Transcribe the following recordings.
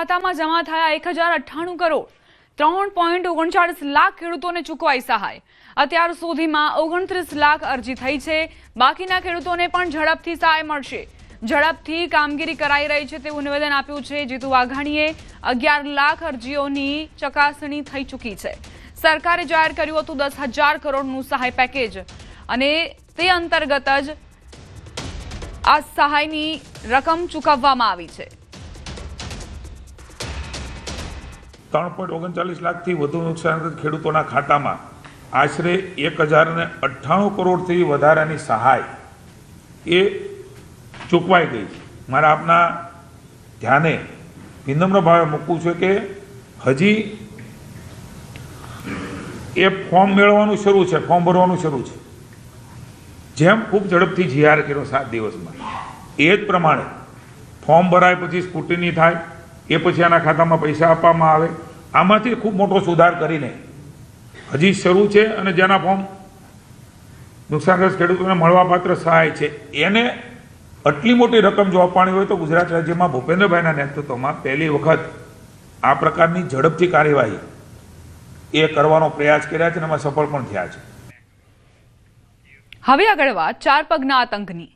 ખાતામાં જમા થયા 1098 કરોડ 3.39 લાખ ખેડૂતોને ચૂકવાઈ સહાય। અત્યાર સુધીમાં 29 લાખ અરજી થઈ છે। બાકીના ખેડૂતોને પણ ઝડપથી સહાય મળશે। ઝડપથી કામગીરી કરાઈ રહી છે તેવું નિવેદન આપ્યું છે જીતુ વાઘાણીએ। 11 લાખ અરજીઓની ચકાસણી થઈ ચૂકી છે। સરકારે જાહેર કર્યું હતું 10,000 કરોડનું સહાય પેકેજ અને તે અંતર્ગત જ આ સહાયની રકમ ચૂકવવામાં આવી છે। 3.39 લાખથી વધુ નુકસાનગ્રસ્ત ખેડૂતોના ખાતામાં આશરે 1098 કરોડથી વધારાની સહાય એ ચૂકવાઈ ગઈ છે। મારા આપના ધ્યાને વિનમ્ર ભાવે મૂકવું છે કે હજી એ ફોર્મ મેળવવાનું શરૂ છે, ફોર્મ ભરવાનું શરૂ છે। જેમ ખૂબ ઝડપથી જીઆર કર્યો 7 દિવસમાં એ જ પ્રમાણે ફોર્મ ભરાય પછી સ્કૂટની થાય એ પછી આના ખાતામાં પૈસા આપવામાં આવે। આમાંથી ખૂબ મોટો સુધાર કરીને હજી શરૂ છે અને જેના ફોર્મ નુકસાનગ્રસ્ત ખેડૂતોને મળવાપાત્ર સહાય છે એને આટલી મોટી રકમ જો આપવાની હોય તો ગુજરાત રાજ્યમાં ભૂપેન્દ્રભાઈના નેતૃત્વમાં પહેલી વખત આ પ્રકારની ઝડપથી કાર્યવાહી એ કરવાનો પ્રયાસ કર્યા છે અને એમાં સફળ પણ થયા છે। હવે આગળ વાત 4 પગના આતંકની।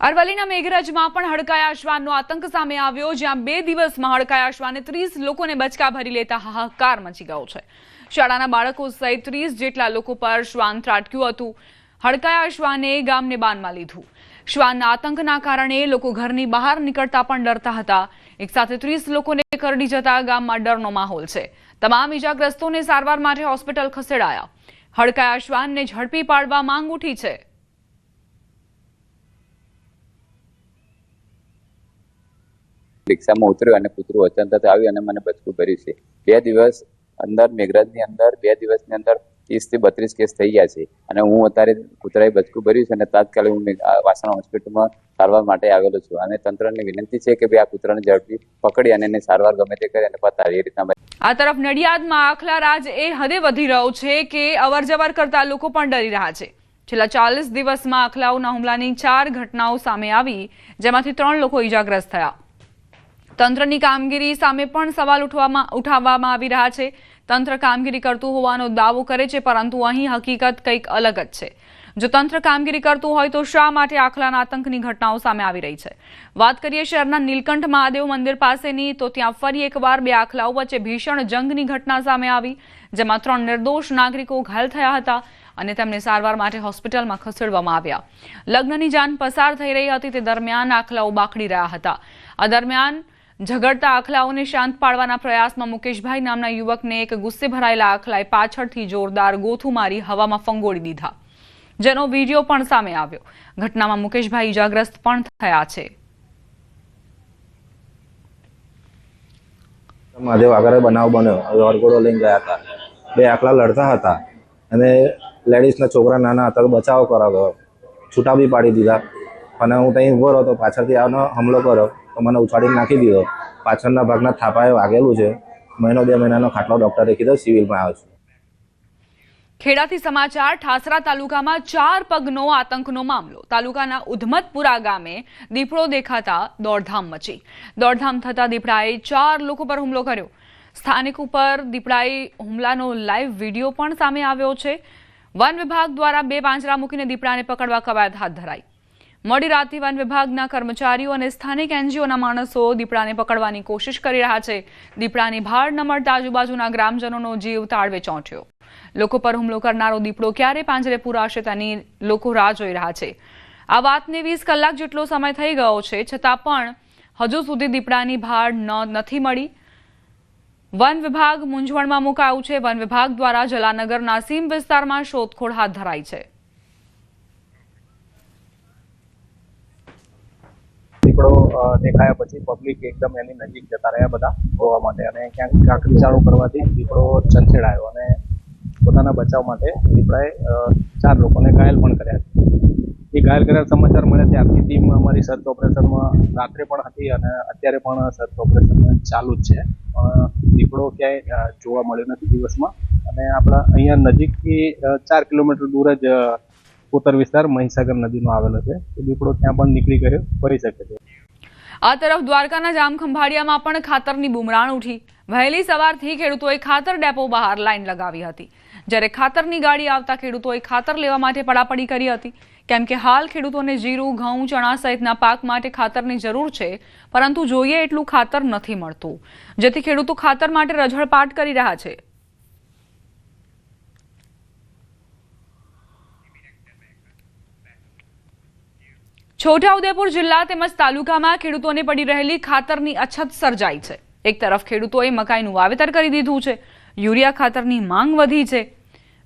અરવલ્લીના મેઘરજમાં પણ હડકાયા શ્વાનનો આતંક સામે આવ્યો, જ્યાં 2 દિવસમાં હડકાયા શ્વાને 30 લોકોને બચકા ભરી લેતા હાહાકાર મચી ગયો છે। શાળાના બાળકો સહિત 30 જેટલા લોકો પર શ્વાન ત્રાટક્યું હતું। હડકાયા શ્વાને ગામને બાનમાં લીધું। શ્વાનના આતંકના કારણે લોકો ઘરની બહાર નીકળતા પણ ડરતા હતા। એકસાથે 30 લોકોને કરડી જતા ગામમાં ડરનો માહોલ છે। તમામ ઈજાગ્રસ્તોને સારવાર માટે હોસ્પિટલ ખસેડાયા। હડકાયા શ્વાનને ઝડપી પાડવા માંગ ઉઠી છે। રિક્ષામાં ઉતર્યો અને કૂતરું અચાનક આવી અને મને બચકું ભર્યું છે। 2 દિવસ અંદર મેઘરાજની અંદર 2 દિવસની અંદર 30 થી 32 કેસ થઈ ગયા છે અને હું અત્યારે કૂતરાએ બચકું ભર્યું છે અને તાત્કાલિક હું વાસણ હોસ્પિટલમાં સારવાર માટે આવેલો છું અને તંત્રને વિનંતી છે કે આ કૂતરાને ઝડપી પકડી અને એને સારવાર ગમે તે કરી અને પતાવી એ રીતના। આ તરફ નડિયાદમાં આખલા રાજ એ હદે વધી રહ્યો છે કે અવરજવર કરતા લોકો પણ ડરી રહ્યા છે। છેલ્લા 40 દિવસમાં આખલાઓના હુમલાની 4 ઘટનાઓ સામે આવી, જેમાંથી 3 લોકો ઈજાગ્રસ્ત થયા। તંત્રની કામગીરી સામે પણ સવાલ ઉઠાવવામાં આવી રહ્યા છે। તંત્ર કામગીરી કરતું હોવાનો દાવો કરે છે, પરંતુ અહીં હકીકત કંઈક અલગ જ છે। જો તંત્ર કામગીરી કરતું હોય તો શા માટે આખલાના આતંકની ઘટનાઓ સામે આવી રહી છે? વાત કરીએ શહેરના નીલકંઠ મહાદેવ મંદિર પાસેની, તો ત્યાં ફરી એકવાર 2 આખલાઓ વચ્ચે ભીષણ જંગની ઘટના સામે આવી, જેમાં 3 નિર્દોષ નાગરિકો ઘાયલ થયા હતા અને તેમને સારવાર માટે હોસ્પિટલમાં ખસેડવામાં આવ્યા। લગ્નની જાન પસાર થઈ રહી હતી તે દરમિયાન આખલાઓ બાખડી રહ્યા હતા। આ દરમિયાન ઝઘડતા આખલાઓને શાંત પાડવાના પ્રયાસમાં મુકેશભાઈ નામના યુવકને એક ગુસ્સે ભરાયેલા આખલાએ પાછળથી જોરદાર ગોથું મારી હવામાં ફંગોળી દીધા, જેનો વિડીયો પણ સામે આવ્યો। ઘટનામાં મુકેશભાઈ ઈજાગ્રસ્ત પણ થયા છે। મહાદેવ આગળ બનાવ બન્યો, વરઘોડો લઈને ગયા હતા। 2 આખલા લડતા હતા અને લેડીઝના છોકરા નાના હતા તો બચાવ કરાવ્યો, છૂટા બી પાડી દીધા અને હું ત્યાં ઊભો રહ્યો તો પાછળથી આનો હમલો કર્યો તો મને ઉછાળીને નાખી દીધો। પાછળના ભાગના થાપાએ વાગેલું છે। 1-2 મહિનાનો ખાટલો ડોક્ટરે કીધો, સિવિલમાં આવ્યો છું। ખેડાથી સમાચાર। ઠાસરા તાલુકામાં 4 પગનો આતંકનો મામલો। તાલુકાના ઉધમતપુરા ગામે દીપડો દેખાતા દોડધામ મચી। દોડધામ થતા દીપડાએ 4 લોકો પર હુમલો કર્યો। સ્થાનિક ઉપર દીપડાએ હુમલાનો લાઈવ વિડીયો પણ સામે આવ્યો છે। વન વિભાગ દ્વારા 2 પાંજરા મૂકીને દીપડાને પકડવા કવાયત હાથ ધરાઈ। મોડી રાતથી વન વિભાગના કર્મચારીઓ અને સ્થાનિક એનજીઓના માણસો દીપડાને પકડવાની કોશિશ કરી રહ્યા છે। દીપડાની ભાળ ન મળતા આજુબાજુના ગ્રામજનોનો જીવ તાળવે ચોંટ્યો। લોકો પર હુમલો કરનારો દીપડો ક્યારે પાંજરે પૂરાશે તેની લોકો રાહ જોઈ રહ્યા છે। આ વાતને 20 કલાક જેટલો સમય થઈ ગયો છે, છતાં પણ હજુ સુધી દીપડાની ભાળ નથી મળી। વન વિભાગ મૂંઝવણમાં મુકાયું છે। વન વિભાગ દ્વારા જલાનગરના સીમ વિસ્તારમાં શોધખોળ હાથ ધરાઈ છે। દીપડો દેખાયા પછી પબ્લિક એકદમ એની નજીક જતા રહ્યા બધા જોવા માટે અને ક્યાંક કાંકરી ચાળું કરવાથી દીપડો ચંચેડાયો અને પોતાના બચાવ માટે દીપડાએ 4 લોકોને ઘાયલ પણ કર્યા છે। એ ઘાયલ કરેલ સમાચાર મળ્યા ત્યારથી ટીમ અમારી સર્ચ ઓપરેશનમાં રાત્રે પણ હતી અને અત્યારે પણ સર્ચ ઓપરેશન ચાલુ જ છે. પણ દીપડો ક્યાંય જોવા મળ્યો નથી દિવસમાં. અને આપણા અહીંયા નજીકથી 4 કિલોમીટર દૂર જ ઉત્તર વિસ્તાર મહીસાગર નદીનો આવેલો છે. તો દીપડો ત્યાં પણ નીકળી ગયો ફરી શકે છે. આ તરફ દ્વારકાના જામખંભાળિયામાં પણ ખાતરની બુમરાણ ઉઠી. વહેલી સવારથી ખેડૂતોએ ખાતર ડેપો બહાર લાઈન લગાવી હતી, જ્યારે ખાતરની ગાડી આવતા ખેડૂતોએ ખાતર લેવા માટે પડાપડી કરી હતી. કેમ કે હાલ ખેડૂતોને જીરું, ઘઉં, ચણા સહિતના પાક માટે ખાતરની જરૂર છે, પરંતુ જોઈએ એટલું ખાતર નથી મળતું, જેથી ખેડૂતો ખાતર માટે રઝળપાટ કરી રહ્યા છે. છોટાઉદેપુર જિલ્લા તેમજ તાલુકામાં ખેડૂતોને પડી રહેલી ખાતરની અછત સર્જાઈ છે. એક તરફ ખેડૂતોએ મકાઈનું વાવેતર કરી દીધું છે, યુરિયા ખાતરની માંગ વધી છે.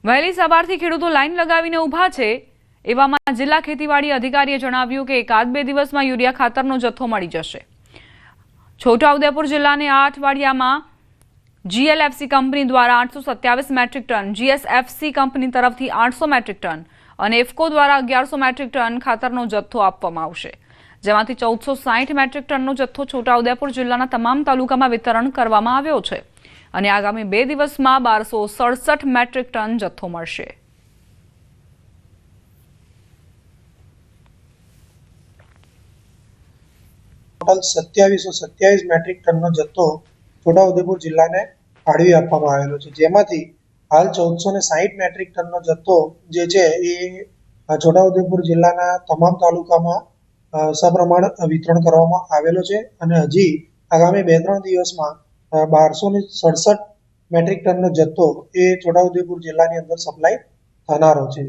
વહેલી સવારથી ખેડૂતો લાઈન લગાવીને ઊભા છે. એવામાં જિલ્લા ખેતીવાડી અધિકારીએ જણાવ્યું કે 1-2 દિવસમાં યુરિયા ખાતરનો જથ્થો મળી જશે. છોટાઉદેપુર જિલ્લાને 8 અઠવાડિયામાં GLFC કંપની દ્વારા 827 મેટ્રિક ટન, GSFC કંપની તરફથી 800 મેટ્રિક ટન અને ઇફકો દ્વારા 1100 મેટ્રિક ટન ખાતરનો જથ્થો આપવામાં આવશે, જેમાંથી 1460 મેટ્રિક ટનનો જથ્થો છોટાઉદેપુર જિલ્લાના તમામ તાલુકામાં વિતરણ કરવામાં આવ્યો છે અને આગામી 2 દિવસમાં 1267 મેટ્રિક ટન જથ્થો મળશે. ટોટલ 2727 મેટ્રિક ટનનો જથ્થો છોટાઉદેપુર જિલ્લાને ફાળવી આપવામાં આવેલો છે, જેમાંથી હાલ 1460 મેટ્રિક ટનનો જથ્થો જે છે એ છોટાઉદેપુર જિલ્લાના તમામ તાલુકામાં સપ્રમાણ વિતરણ કરવામાં આવેલો છે અને હજી આગામી 2-3 દિવસમાં 1267 મેટ્રિક ટનનો જથ્થો એ છોટાઉદેપુર જિલ્લાની અંદર સપ્લાય થનારો છે.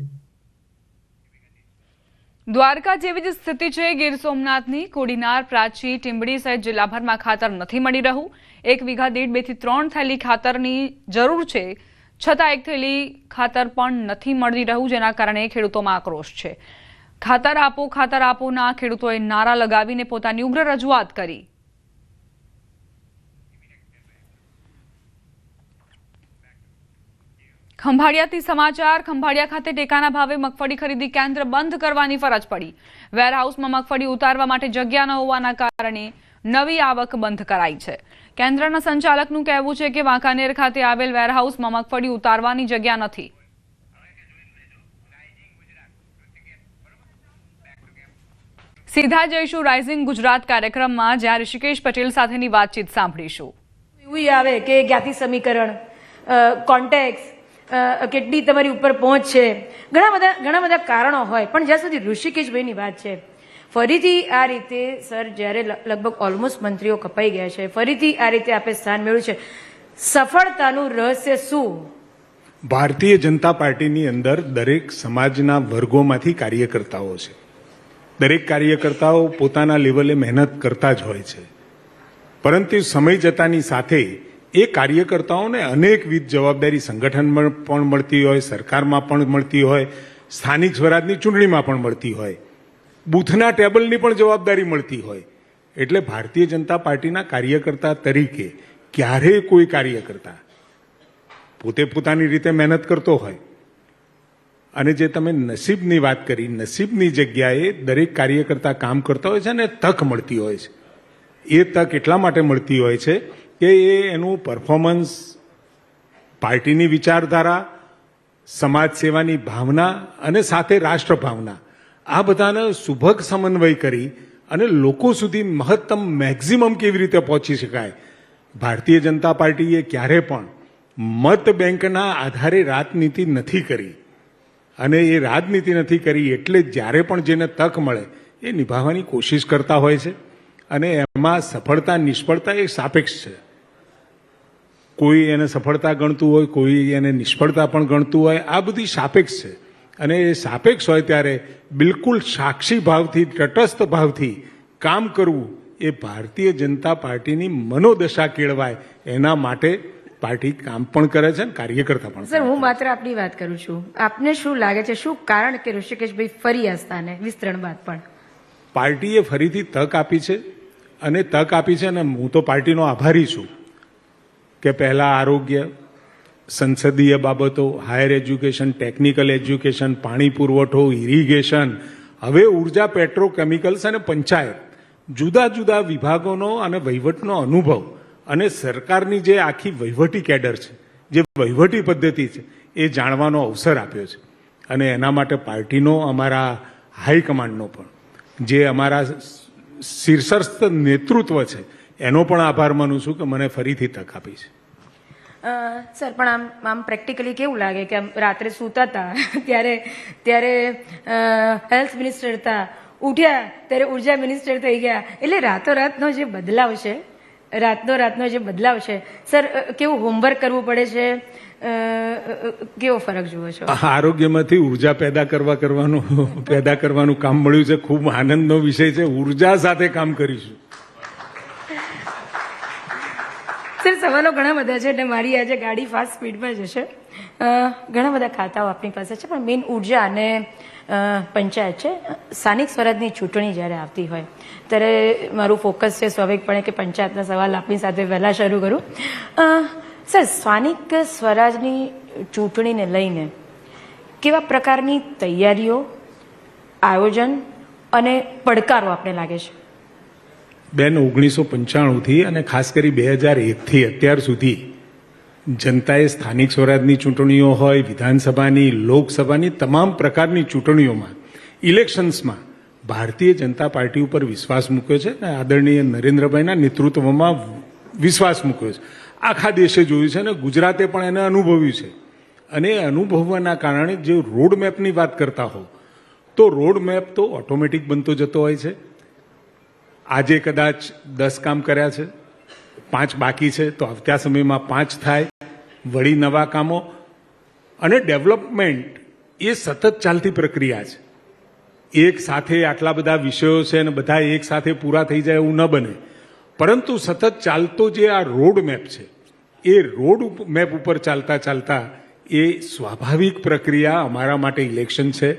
દ્વારકા જેવી જ સ્થિતિ છે ગીર સોમનાથની. કોડીનાર, પ્રાચી, ટીંબડી સહિત જિલ્લાભરમાં ખાતર નથી મળી રહ્યું. 1 વીઘા દીઠ 2 થી 3 થેલી ખાતરની જરૂર છે, છતાં 1 થેલી ખાતર પણ નથી મળી રહ્યું, જેના કારણે ખેડૂતોમાં આક્રોશ છે. ખાતર આપોના ખેડૂતોએ નારા લગાવીને પોતાની ઉગ્ર રજૂઆત કરી. ખંભાળિયાથી સમાચાર. ખંભાળિયા ખાતે ટેકાના ભાવે મગફળી ખરીદી કેન્દ્ર બંધ કરવાની ફરજ પડી. વેરહાઉસમાં મગફળી ઉતારવા માટે જગ્યા ન હોવાના કારણે નવી આવક બંધ કરાઈ છે. કેન્દ્રના સંચાલકનું કહેવું છે કે વાંકાનેર ખાતે આવેલ વેરહાઉસમાં મગફળી ઉતારવાની જગ્યા નથી. સીધા જઈશું રાઇઝિંગ ગુજરાત કાર્યક્રમમાં, જ્યાં ઋષિકેશ પટેલ સાથેની વાતચીત સાંભળીશું. એવું આવે કે જ્ઞાતિ સમીકરણ, કોન્ટેક્સ, કેટલી તમારી ઉપર પહોંચ છે, ઘણા બધા કારણો હોય, પણ જ્યાં સુધી ઋષિકેશભાઈની વાત છે, ફરીથી આ રીતે સર જ્યારે લગભગ ઓલમોસ્ટ મંત્રીઓ કપાઈ ગયા છે, ફરીથી આ રીતે આપણે સ્થાન મેળવ્યું છે, સફળતાનું રહસ્ય શું? ભારતીય જનતા પાર્ટીની અંદર દરેક સમાજના વર્ગોમાંથી કાર્યકર્તાઓ છે. દરેક કાર્યકર્તાઓ પોતાના લેવલે મહેનત કરતા જ હોય છે, પરંતુ સમય જતાની સાથે એ કાર્યકર્તાઓને અનેકવિધ જવાબદારી સંગઠનમાં પણ મળતી હોય, સરકારમાં પણ મળતી હોય, સ્થાનિક સ્વરાજની ચૂંટણીમાં પણ મળતી હોય, બૂથના ટેબલની પણ જવાબદારી મળતી હોય. એટલે ભારતીય જનતા પાર્ટીના કાર્યકર્તા તરીકે ક્યારેય કોઈ કાર્યકર્તા પોતે પોતાની રીતે મહેનત કરતો હોય, અને જે તમે નસીબની વાત કરી, નસીબની જગ્યાએ દરેક કાર્યકર્તા કામ કરતા હોય છે અને તક મળતી હોય છે. એ તક એટલા માટે મળતી હોય છે કે એ એનું પરફોર્મન્સ, પાર્ટીની વિચારધારા, સમાજ સેવાની ભાવના અને સાથે રાષ્ટ્ર ભાવના, આ બધાને સુભગ સમન્વય કરી અને લોકો સુધી મહત્તમ મેક્સિમમ કેવી રીતે પહોંચી શકાય. ભારતીય જનતા પાર્ટીએ ક્યારે પણ મત બેંકના આધારે રાજનીતિ નથી કરી, અને એ રાજનીતિ નથી કરી એટલે જ્યારે પણ જેને તક મળે એ નિભાવવાની કોશિશ કરતા હોય છે. અને એમાં સફળતા નિષ્ફળતા એ સાપેક્ષ છે. કોઈ એને સફળતા ગણતું હોય, કોઈ એને નિષ્ફળતા પણ ગણતું હોય. આ બધી સાપેક્ષ છે, અને એ સાપેક્ષ હોય ત્યારે બિલકુલ સાક્ષી ભાવથી, તટસ્થ ભાવથી કામ કરવું એ ભારતીય જનતા પાર્ટીની મનોદશા કેળવાય એના માટે પાર્ટી કામ પણ કરે છે, કાર્યકર્તા પણ. સર, હું માત્ર આપની વાત કરું છું. આપને શું લાગે છે, શું કારણ કે ઋષિકેશભાઈ ફરી આ સ્થાને વિસ્તરણ બાદ પણ પાર્ટીએ ફરીથી તક આપી છે, અને તક આપી છે, અને હું તો પાર્ટીનો આભારી છું કે પહેલાં આરોગ્ય, સંસદીય બાબતો, હાયર એજ્યુકેશન, ટેકનિકલ એજ્યુકેશન, પાણી પુરવઠો, ઇરિગેશન હવે ઉર્જા, પેટ્રોકેમિકલ્સ અને પંચાયત જુદા જુદા વિભાગોનો અને વહીવટનો અનુભવ અને સરકારની જે આખી વહીવટી કેડર છે, જે વહીવટી પદ્ધતિ છે, એ જાણવાનો અવસર આપ્યો છે. અને એના માટે પાર્ટીનો, અમારા હાઈકમાન્ડનો પણ, જે અમારા શીર્ષસ્થ નેતૃત્વ છે, એનો પણ આભાર માનું છું કે મને ફરીથી તક આપી છે. સર, પણ આમ પ્રેક્ટિકલી કેવું લાગે કે આમ રાત્રે સૂતા હતા ત્યારે હેલ્થ મિનિસ્ટર હતા, ઉઠ્યા ત્યારે ઉર્જા મિનિસ્ટર થઈ ગયા, એટલે રાતોરાતનો જે બદલાવ છે, રાતનો જે બદલાવ છે, સર, કેવું હોમવર્ક કરવું પડે છે, કેવો ફરક જુઓ છો? આરોગ્યમાંથી ઉર્જા પેદા કરવાનું કામ મળ્યું છે. ખૂબ આનંદનો વિષય છે. ઉર્જા સાથે કામ કરીશું. સર, સવાલો ઘણા બધા છે એટલે મારી આજે ગાડી ફાસ્ટ સ્પીડમાં જશે. ઘણા બધા ખાતાઓ આપણી પાસે છે, પણ મેઇન ઉર્જા અને પંચાયત છે. સ્થાનિક સ્વરાજની ચૂંટણી જ્યારે આવતી હોય ત્યારે મારું ફોકસ છે સ્વાભાવિકપણે કે પંચાયતના સવાલ આપણી સાથે વહેલા શરૂ કરું. સર, સ્થાનિક સ્વરાજની ચૂંટણીને લઈને કેવા પ્રકારની તૈયારીઓ, આયોજન અને પડકારો આપને લાગે છે? બેન, 1995થી અને ખાસ કરી 2001થી અત્યાર સુધી જનતાએ સ્થાનિક સ્વરાજની ચૂંટણીઓ હોય, વિધાનસભાની, લોકસભાની, તમામ પ્રકારની ચૂંટણીઓમાં, ઇલેક્શન્સમાં ભારતીય જનતા પાર્ટી ઉપર વિશ્વાસ મૂક્યો છે અને આદરણીય નરેન્દ્રભાઈના નેતૃત્વમાં વિશ્વાસ મૂક્યો છે. આખા દેશે જોયું છે અને ગુજરાતે પણ એને અનુભવ્યું છે. અને અનુભવવાના કારણે જે રોડ મેપની વાત કરતા હો, તો રોડ મેપ તો ઓટોમેટિક બનતો જતો હોય છે. આજે કદાચ 10 કામ કર્યા છે, 5 બાકી છે, તો આવતા સમયમાં 5 થાય, વળી નવા કામો. અને ડેવલપમેન્ટ એ સતત ચાલતી પ્રક્રિયા છે. એક સાથે આટલા બધા વિષયો છે અને બધા એક સાથે પૂરા થઈ જાય એવું ન બને, પરંતુ સતત ચાલતો જે આ રોડ મેપ છે, એ રોડ મેપ ઉપર ચાલતા એ સ્વાભાવિક પ્રક્રિયા. અમારા માટે ઇલેક્શન છે,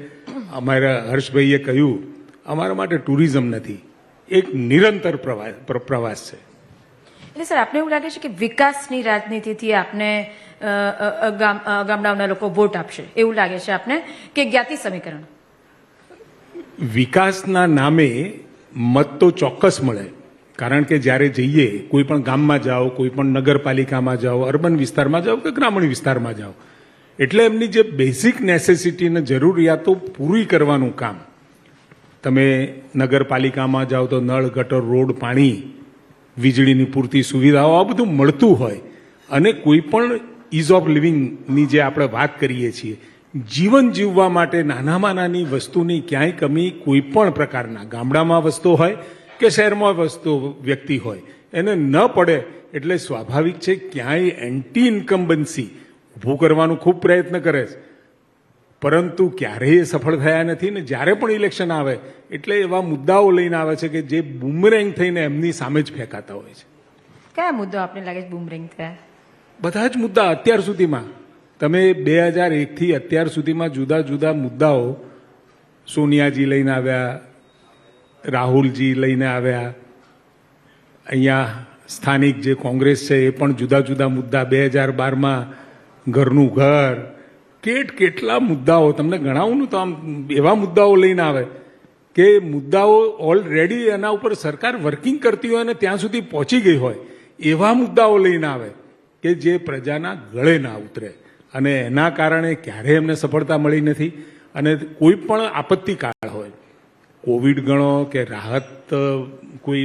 અમારા હર્ષભાઈએ કહ્યું, અમારા માટે ટુરિઝમ નથી, એક નિરંતર પ્રવાસ છે. એટલે સર, આપને એવું લાગે છે કે વિકાસની રાજનીતિથી આપને ગામડાઓના લોકો વોટ આપશે, એવું લાગે છે આપને, કે જ્ઞાતિ સમીકરણ? વિકાસના નામે મત તો ચોક્કસ મળે, કારણ કે જ્યારે જઈએ, કોઈ પણ ગામમાં જાઓ, કોઈ પણ નગરપાલિકામાં જાઓ, અર્બન વિસ્તારમાં જાઓ કે ગ્રામીણ વિસ્તારમાં જાઓ, એટલે એમની જે બેઝિક નેસેસિટી અને જરૂરિયાતો પૂરી કરવાનું કામ. તમે નગરપાલિકામાં જાઓ તો નળ, ગટર, રોડ, પાણી, વીજળીની પૂરતી સુવિધાઓ, આ બધું મળતું હોય. અને કોઈ પણ ઇઝ ઓફ લિવિંગની જે આપણે વાત કરીએ છીએ, જીવન જીવવા માટે નાનામાં નાની વસ્તુની ક્યાંય કમી કોઈ પણ પ્રકારના, ગામડામાં વસ્તુ હોય કે શહેરમાં વસ્તુ વ્યક્તિ હોય, એને ન પડે. એટલે સ્વાભાવિક છે ક્યાંય એન્ટી ઇન્કમ્બન્સી ઊભું કરવાનું ખૂબ પ્રયત્ન કરે છે, પરંતુ ક્યારેય સફળ થયા નથી. ને જ્યારે પણ ઇલેક્શન આવે એટલે એવા મુદ્દાઓ લઈને આવે છે કે જે બુમરેંગ થઈને એમની સામે જ ફેંકાતા હોય છે. કયા મુદ્દો આપને લાગે છે બુમરેંગ થયા? બધા જ મુદ્દા અત્યાર સુધીમાં, તમે 2001થી અત્યાર સુધીમાં જુદા જુદા મુદ્દાઓ સોનિયાજી લઈને આવ્યા, રાહુલજી લઈને આવ્યા, અહીંયા સ્થાનિક જે કોંગ્રેસ છે એ પણ જુદા જુદા મુદ્દા, 2012માં ઘરનું ઘર, કેટલા મુદ્દાઓ તમને ગણાવું તો આમ એવા મુદ્દાઓ લઈને આવે કે મુદ્દાઓ ઓલરેડી એના ઉપર સરકાર વર્કિંગ કરતી હોય અને ત્યાં સુધી પહોંચી ગઈ હોય એવા મુદ્દાઓ લઈને આવે કે જે પ્રજાના ગળે ના ઉતરે. અને એના કારણે ક્યારેય એમને સફળતા મળી નથી. અને કોઈ પણ આપત્તિકાળ હોય, કોવિડ ગણો કે રાહત, કોઈ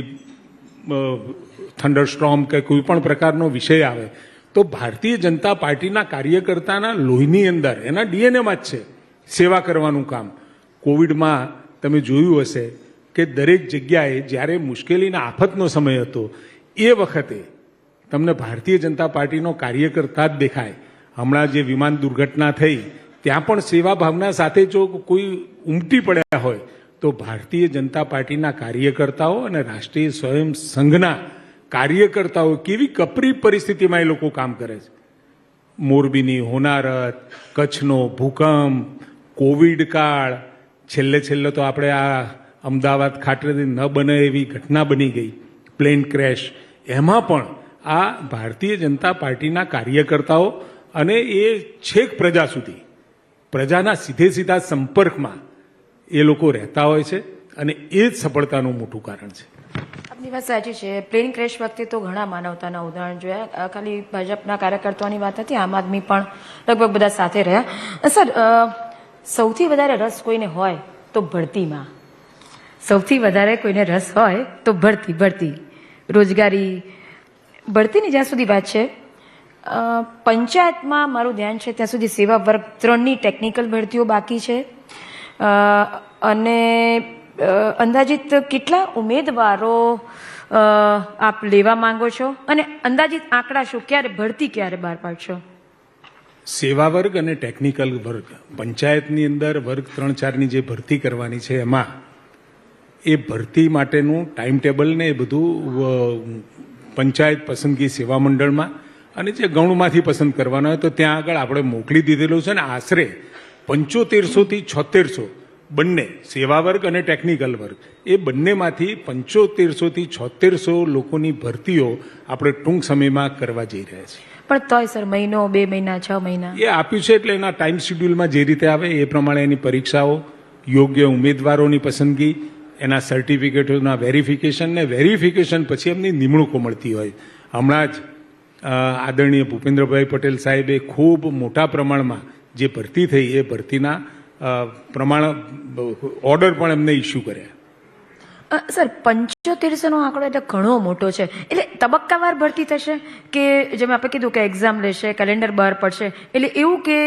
થંડરસ્ટોર્મ કે કોઈ પણ પ્રકારનો વિષય આવે તો ભારતીય જનતા પાર્ટીના કાર્યકર્તાના લોહીની અંદર, એના ડીએનએમાં જ છે સેવા કરવાનું કામ. કોવિડમાં તમે જોયું હશે કે દરેક જગ્યાએ જ્યારે મુશ્કેલીના આફતનો સમય હતો એ વખતે તમને ભારતીય જનતા પાર્ટીનો કાર્યકર્તા જ દેખાય. હમણાં જે વિમાન દુર્ઘટના થઈ ત્યાં પણ સેવા ભાવના સાથે જો કોઈ ઉમટી પડ્યા હોય તો ભારતીય જનતા પાર્ટીના કાર્યકર્તાઓ અને રાષ્ટ્રીય સ્વયં સંઘના કાર્યકર્તાઓ કેવી કપરી પરિસ્થિતિમાં એ લોકો કામ કરે છે. મોરબીની હોનારત, કચ્છનો ભૂકંપ, કોવિડ કાળ, છેલ્લે તો આપણે આ અમદાવાદ ખાતેથી ન બને એવી ઘટના બની ગઈ, પ્લેન ક્રેશ, એમાં પણ આ ભારતીય જનતા પાર્ટીના કાર્યકર્તાઓ અને એ છેક પ્રજા સુધી, પ્રજાના સીધે સીધા સંપર્કમાં એ લોકો રહેતા હોય છે અને એ જ સફળતાનું મોટું કારણ છે. આપની વાત સાચી છે. પ્લેન ક્રેશ વખતે તો ઘણા માનવતાના ઉદાહરણ જોયા. ખાલી ભાજપના કાર્યકર્તાઓની વાત હતી, આમ આદમી પણ લગભગ બધા સાથે રહ્યા. સર, સૌથી વધારે રસ કોઈને હોય તો ભરતીમાં, સૌથી વધારે કોઈને રસ હોય તો ભરતી રોજગારી ભરતીની જ્યાં સુધી વાત છે, પંચાયતમાં મારું ધ્યાન છે ત્યાં સુધી સેવા વર્ગ 3ની ટેકનિકલ ભરતીઓ બાકી છે. અને અંદાજિત કેટલા ઉમેદવારો આપ લેવા માંગો છો અને અંદાજિત આંકડા શું, ભરતી ક્યારે બહાર પાડશો? સેવા વર્ગ અને ટેકનિકલ વર્ગ પંચાયતની અંદર વર્ગ 3-4ની જે ભરતી કરવાની છે, એમાં એ ભરતી માટેનું ટાઈમ ટેબલ ને એ બધું પંચાયત પસંદગી સેવા મંડળમાં અને જે ગૌણમાંથી પસંદ કરવાનો હોય તો ત્યાં આગળ આપણે મોકલી દીધેલું છે. ને આશરે 7500 થી 7600 બંને સેવા વર્ગ અને ટેકનિકલ વર્ગ એ બંનેમાંથી 7500 થી 7600 લોકોની ભરતીઓ આપણે ટૂંક સમયમાં કરવા જઈ રહ્યા છીએ. પણ તોય સર, મહિનો, 2 મહિના, 6 મહિના એ આપ્યું છે એટલે એના ટાઈમ શેડ્યુલમાં જે રીતે આવે એ પ્રમાણે એની પરીક્ષાઓ, યોગ્ય ઉમેદવારોની પસંદગી, એના સર્ટિફિકેટોના વેરિફિકેશન ને વેરિફિકેશન પછી એમની નિમણૂકો મળતી હોય. હમણાં જ આદરણીય ભૂપેન્દ્રભાઈ પટેલ સાહેબે ખૂબ મોટા પ્રમાણમાં જે ભરતી થઈ એ ભરતીના પ્રમાણ ઓર્ડર પણ એમને ઇસ્યુ કર્યા. સર, 7500નો આંકડો એટલે ઘણો મોટો છે. એટલે તબક્કાવાર ભરતી થશે કે જેમ આપણે કીધું કે એક્ઝામ લેશે, કેલેન્ડર બહાર પડશે, એટલે એવું કે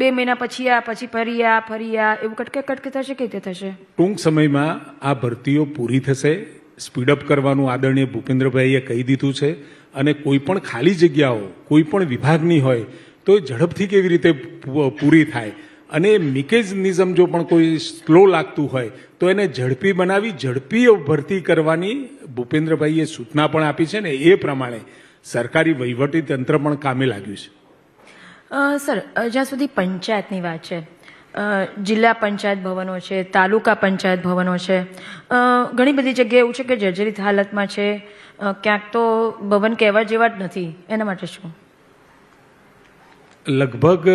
2 મહિના પછી પછી ફરી એવું કટકે થશે કે તે થશે? ટૂંક સમયમાં આ ભરતીઓ પૂરી થશે. સ્પીડઅપ કરવાનું આદરણીય ભૂપેન્દ્રભાઈએ કહી દીધું છે. અને કોઈ પણ ખાલી જગ્યાઓ કોઈ પણ વિભાગની હોય તો એ ઝડપથી કેવી રીતે પૂરી થાય, અને મિકેનિઝમ જો પણ કોઈ સ્લો લાગતું હોય તો એને ઝડપી બનાવી ઝડપી ભરતી કરવાની ભૂપેન્દ્રભાઈએ સૂચના પણ આપી છે. ને એ પ્રમાણે સરકારી વહીવટી તંત્ર પણ કામે લાગ્યું છે. સર, જ્યાં સુધી પંચાયતની વાત છે, જિલ્લા પંચાયત ભવનો છે, તાલુકા પંચાયત ભવનો છે, ઘણી બધી જગ્યાએ એવું છે કે જર્જરિત હાલતમાં છે, ક્યાંક તો ભવન કહેવા જેવા જ નથી. એના માટે શું? લગભગ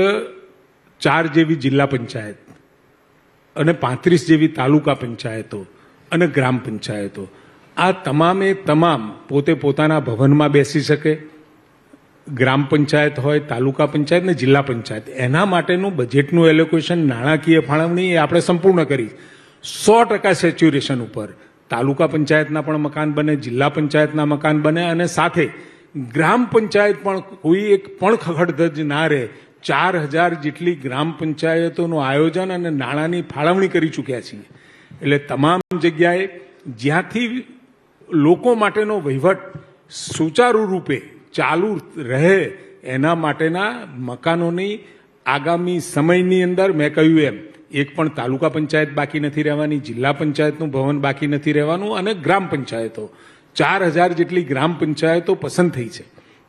4 જેવી જિલ્લા પંચાયત અને 35 જેવી તાલુકા પંચાયતો અને ગ્રામ પંચાયતો, આ તમામે તમામ પોતે પોતાના ભવનમાં બેસી શકે. ગ્રામ પંચાયત હોય, તાલુકા પંચાયત ને જિલ્લા પંચાયત, એના માટેનું બજેટનું એલોકેશન, નાણાકીય ફાળવણી એ આપણે સંપૂર્ણ કરી 100% સેચ્યુરેશન ઉપર. તાલુકા પંચાયતના પણ મકાન બને, જિલ્લા પંચાયતના મકાન બને, અને સાથે ગ્રામ પંચાયત પણ કોઈ એક પણ ખખડધજ ના રહે. 4000 જેટલી ગ્રામ પંચાયતોનું આયોજન અને નાણાંની ફાળવણી કરી ચૂક્યા છીએ. એટલે તમામ જગ્યાએ જ્યાંથી લોકો માટેનો વહીવટ સુચારુ રૂપે ચાલુ રહે એના માટેના મકાનોની આગામી સમયની અંદર મેં કહ્યું એમ એક પણ તાલુકા પંચાયત બાકી નથી રહેવાની, જિલ્લા પંચાયતનું ભવન બાકી નથી રહેવાનું, અને ગ્રામ પંચાયતો 4000 જેટલી ગ્રામ પંચાયતો પસંદ થઈ છે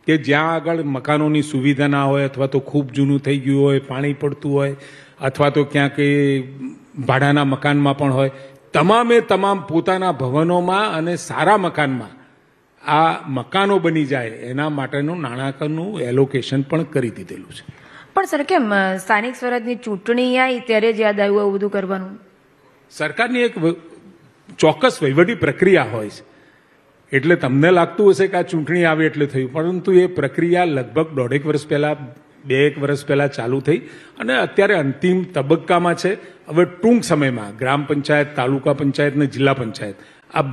કે જ્યાં આગળ મકાનોની સુવિધા ના હોય, અથવા તો ખૂબ જૂનું થઈ ગયું હોય, પાણી પડતું હોય, અથવા તો ક્યાંક ભાડાના મકાનમાં પણ હોય, તમામે તમામ પોતાના ભવનોમાં અને સારા મકાનમાં આ મકાનો બની જાય એના માટેનું નાણાંનું એલોકેશન પણ કરી દીધેલું છે. પણ સર, કેમ સ્થાનિક સ્વરાજની ચૂંટણી આવી ત્યારે જ યાદ આવ્યું આવું બધું કરવાનું? સરકારની એક ચોક્કસ વહીવટી પ્રક્રિયા હોય છે. એટલે તમને લાગતું હશે કે આ ચૂંટણી આવે એટલે થયું, પરંતુ એ પ્રક્રિયા લગભગ 1.5 વર્ષ પહેલા, 2 વર્ષ પહેલા ચાલુ થઈ અને અત્યારે અંતિમ તબક્કામાં છે. હવે ટૂંક સમયમાં ગ્રામ પંચાયત, તાલુકા પંચાયત અને જિલ્લા પંચાયત આ